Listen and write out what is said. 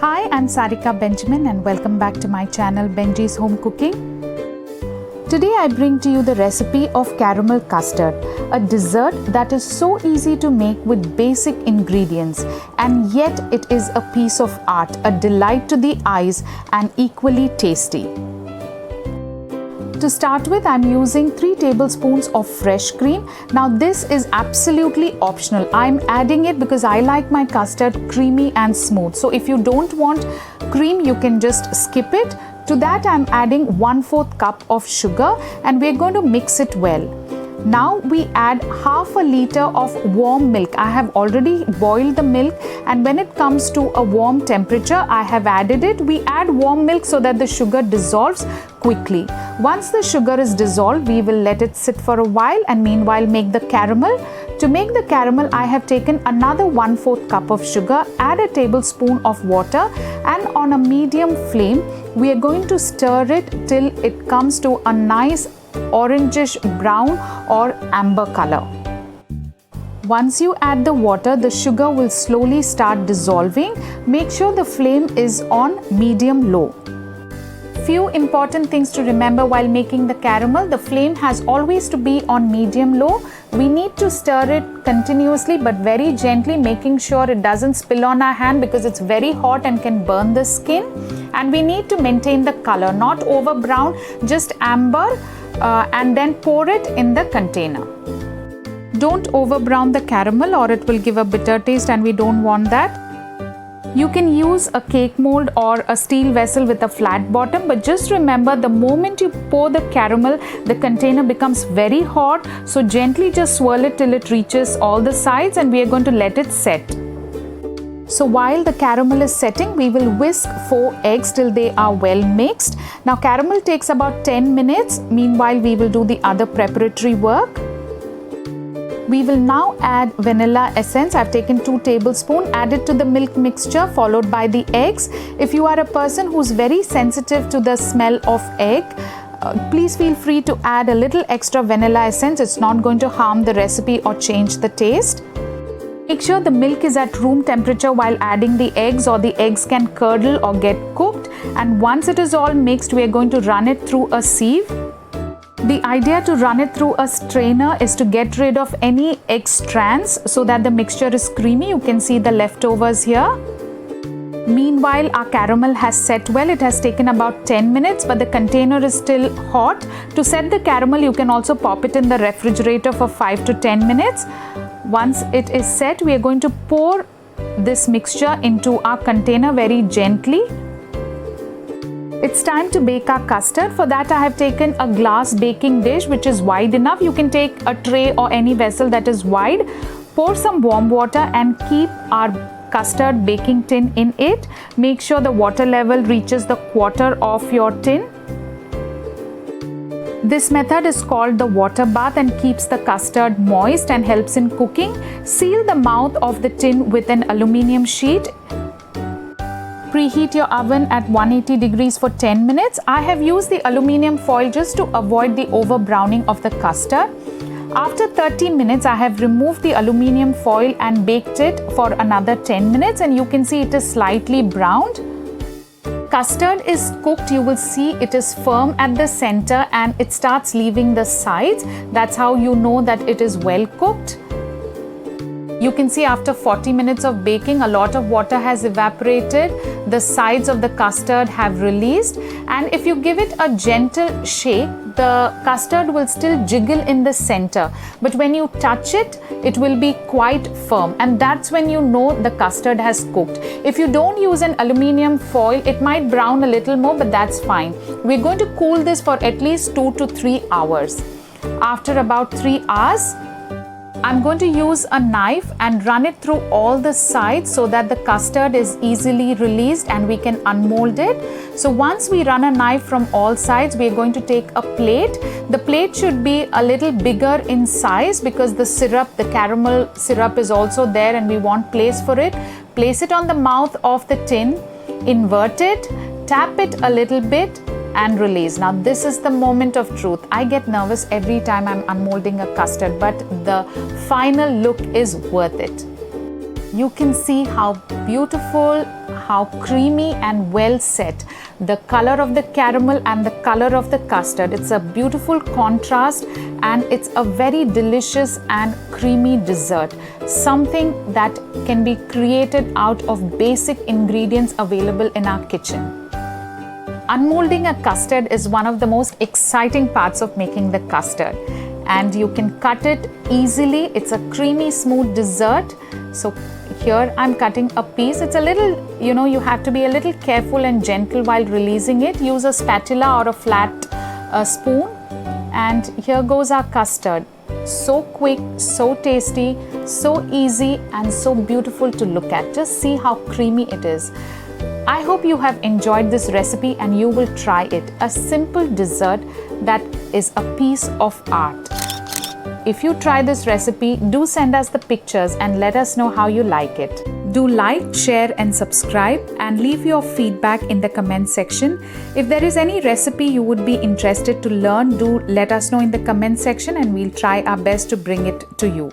Hi, I'm Sarika Benjamin and welcome back to my channel Benji's Home Cooking. Today I bring to you the recipe of caramel custard, a dessert that is so easy to make with basic ingredients, and yet it is a piece of art, a delight to the eyes and equally tasty. To start with, I'm using 3 tablespoons of fresh cream. Now this is absolutely optional. I'm adding it because I like my custard creamy and smooth. So if you don't want cream, you can just skip it. To that, I'm adding 1/4 cup of sugar and we're going to mix it well. Now we add half a liter of warm milk. I have already boiled the milk, and when it comes to a warm temperature, I have added it. We add warm milk so that the sugar dissolves quickly. Once the sugar is dissolved, we will let it sit for a while and meanwhile make the caramel. To make the caramel, I have taken another 1/4 cup of sugar, add a tablespoon of water, and on a medium flame, we are going to stir it till it comes to a nice orangish brown or amber color. Once you add the water, the sugar will slowly start dissolving. Make sure the flame is on medium-low. Few important things to remember while making the caramel. The flame has always to be on medium-low. We need to stir it continuously but very gently, making sure it doesn't spill on our hand because it's very hot and can burn the skin. And we need to maintain the color, not over brown, just amber, and then pour it in the container. Don't over brown the caramel or it will give a bitter taste, and we don't want that. You can use a cake mold or a steel vessel with a flat bottom, but just remember, the moment you pour the caramel, the container becomes very hot, so gently just swirl it till it reaches all the sides, and we are going to let it set. So while the caramel is setting, we will whisk 4 eggs till they are well mixed. Now caramel takes about 10 minutes. Meanwhile, we will do the other preparatory work. We will now add vanilla essence. I've taken 2 tablespoons, add it to the milk mixture followed by the eggs. If you are a person who's very sensitive to the smell of egg, please feel free to add a little extra vanilla essence. It's not going to harm the recipe or change the taste. Make sure the milk is at room temperature while adding the eggs, or the eggs can curdle or get cooked. And once it is all mixed, we are going to run it through a sieve. The idea to run it through a strainer is to get rid of any egg strands so that the mixture is creamy. You can see the leftovers here. Meanwhile, our caramel has set well. It has taken about 10 minutes, but the container is still hot. To set the caramel, you can also pop it in the refrigerator for 5 to 10 minutes. Once it is set, we are going to pour this mixture into our container very gently. It's time to bake our custard. For that, I have taken a glass baking dish which is wide enough. You can take a tray or any vessel that is wide. Pour some warm water and keep our custard baking tin in it. Make sure the water level reaches the quarter of your tin. This method is called the water bath and keeps the custard moist and helps in cooking. Seal the mouth of the tin with an aluminium sheet. Preheat your oven at 180 degrees for 10 minutes. I have used the aluminium foil just to avoid the over browning of the custard. After 30 minutes, I have removed the aluminium foil and baked it for another 10 minutes, and you can see it is slightly browned. Custard is cooked. You will see it is firm at the center and it starts leaving the sides. That's how you know that it is well cooked. You can see after 40 minutes of baking, a lot of water has evaporated. The sides of the custard have released, and if you give it a gentle shake, the custard will still jiggle in the center, but when you touch it, it will be quite firm, and that's when you know the custard has cooked. If you don't use an aluminium foil, it might brown a little more, but that's fine. We're going to cool this for at least 2 to 3 hours. After about 3 hours, I'm going to use a knife and run it through all the sides so that the custard is easily released and we can unmold it. So once we run a knife from all sides, we are going to take a plate. The plate should be a little bigger in size because the syrup, the caramel syrup is also there and we want place for it. Place it on the mouth of the tin, invert it, tap it a little bit, and release. Now this is the moment of truth. I get nervous every time I'm unmolding a custard, but the final look is worth it. You can see how beautiful, how creamy and well set. The color of the caramel and the color of the custard. It's a beautiful contrast and it's a very delicious and creamy dessert. Something that can be created out of basic ingredients available in our kitchen. Unmolding a custard is one of the most exciting parts of making the custard. And you can cut it easily. It's a creamy, smooth dessert. So here I'm cutting a piece. It's a little, you have to be a little careful and gentle while releasing it. Use a spatula or a flat spoon. And here goes our custard. So quick, so tasty, so easy, and so beautiful to look at. Just see how creamy it is. I hope you have enjoyed this recipe and you will try it. A simple dessert that is a piece of art. If you try this recipe, do send us the pictures and let us know how you like it. Do like, share and subscribe and leave your feedback in the comment section. If there is any recipe you would be interested to learn, do let us know in the comment section and we'll try our best to bring it to you.